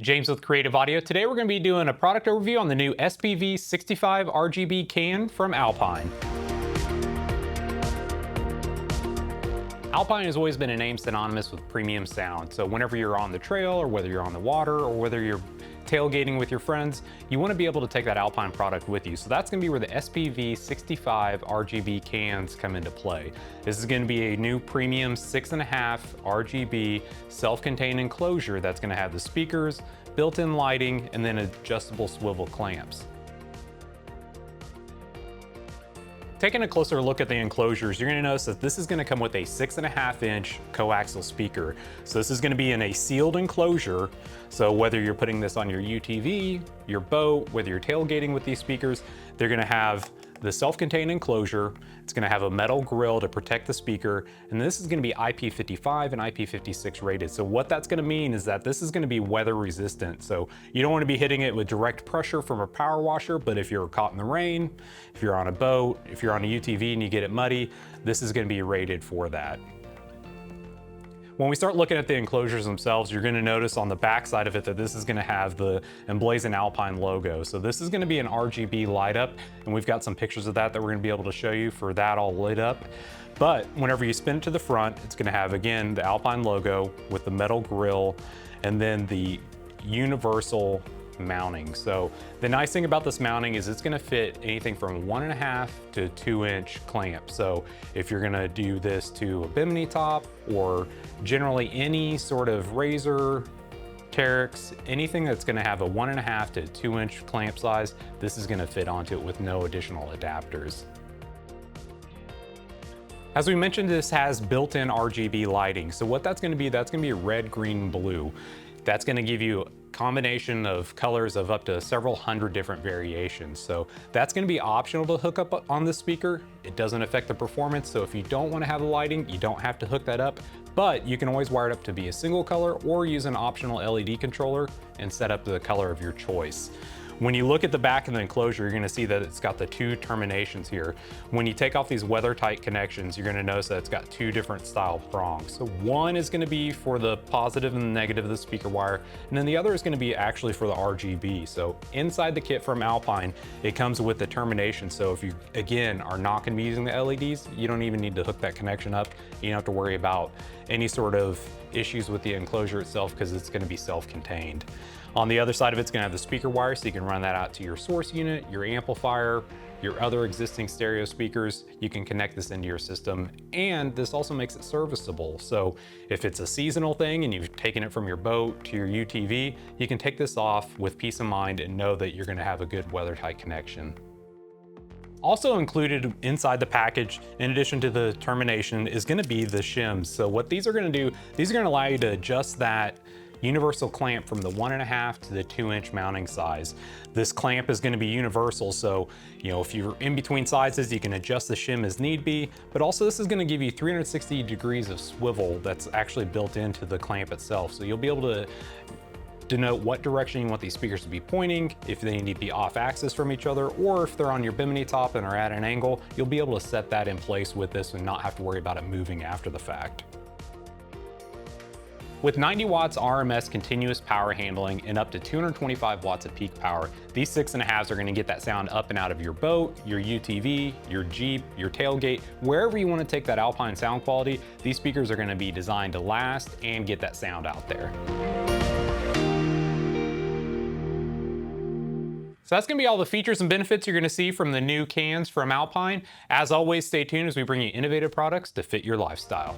James with Creative Audio. Today we're going to be doing a product overview on the new SPV-65RGB-CAN from Alpine. Alpine has always been a name synonymous with premium sound. So whenever you're on the trail, or whether you're on the water, or whether you're tailgating with your friends, you want to be able to take that Alpine product with you. So that's going to be where the SPV-65RGB cans come into play. This is going to be a new premium 6.5 RGB self-contained enclosure that's going to have the speakers, built-in lighting, and then adjustable swivel clamps. Taking a closer look at the enclosures, you're going to notice that this is going to come with a 6.5-inch coaxial speaker. So this is going to be in a sealed enclosure. So whether you're putting this on your UTV, your boat, whether you're tailgating with these speakers, they're going to have the self-contained enclosure. It's going to have a metal grill to protect the speaker, and this is going to be IP55 and IP56 rated. So what that's going to mean is that this is going to be weather resistant. So you don't want to be hitting it with direct pressure from a power washer, but if you're caught in the rain, if you're on a boat, if you're on a UTV and you get it muddy, this is going to be rated for that. When we start looking at the enclosures themselves, you're going to notice on the back side of it that this is going to have the emblazoned Alpine logo. So this is going to be an RGB light up, and we've got some pictures of that we're going to be able to show you for that all lit up. But whenever you spin it to the front, it's going to have, again, the Alpine logo with the metal grille and then the universal mounting. So the nice thing about this mounting is it's going to fit anything from 1.5 to 2-inch clamp. So if you're going to do this to a bimini top, or generally any sort of razor, Terex, anything that's going to have a 1.5 to 2-inch clamp size, this is going to fit onto it with no additional adapters. As we mentioned, this has built-in RGB lighting. So what that's going to be red, green, blue. That's going to give you a combination of colors of up to several hundred different variations. So that's going to be optional to hook up on the speaker. It doesn't affect the performance. So if you don't want to have the lighting, you don't have to hook that up, but you can always wire it up to be a single color or use an optional LED controller and set up the color of your choice. When you look at the back of the enclosure, you're going to see that it's got the two terminations here. When you take off these weather-tight connections, you're going to notice that it's got two different style prongs. So one is going to be for the positive and the negative of the speaker wire, and then the other is going to be actually for the RGB. So inside the kit from Alpine, it comes with the termination. So if you, again, are not going to be using the LEDs, you don't even need to hook that connection up. You don't have to worry about any sort of issues with the enclosure itself because it's going to be self-contained. On the other side of it's going to have the speaker wire, so you can run that out to your source unit, your amplifier, your other existing stereo speakers. You can connect this into your system, and this also makes it serviceable. So if it's a seasonal thing and you've taken it from your boat to your UTV, you can take this off with peace of mind and know that you're going to have a good weather-tight connection. Also included inside the package, in addition to the termination, is going to be the shims. So what these are going to do, these are going to allow you to adjust that universal clamp from the 1.5 to the 2-inch mounting size. This clamp is going to be universal, so if you're in between sizes, you can adjust the shim as need be, but also this is going to give you 360 degrees of swivel that's actually built into the clamp itself. So you'll be able to denote what direction you want these speakers to be pointing, if they need to be off axis from each other, or if they're on your bimini top and are at an angle, you'll be able to set that in place with this and not have to worry about it moving after the fact. With 90 watts RMS continuous power handling and up to 225 watts of peak power, these 6.5s are going to get that sound up and out of your boat, your UTV, your Jeep, your tailgate, wherever you want to take that Alpine sound quality. These speakers are going to be designed to last and get that sound out there. So that's going to be all the features and benefits you're going to see from the new cans from Alpine. As always, stay tuned as we bring you innovative products to fit your lifestyle.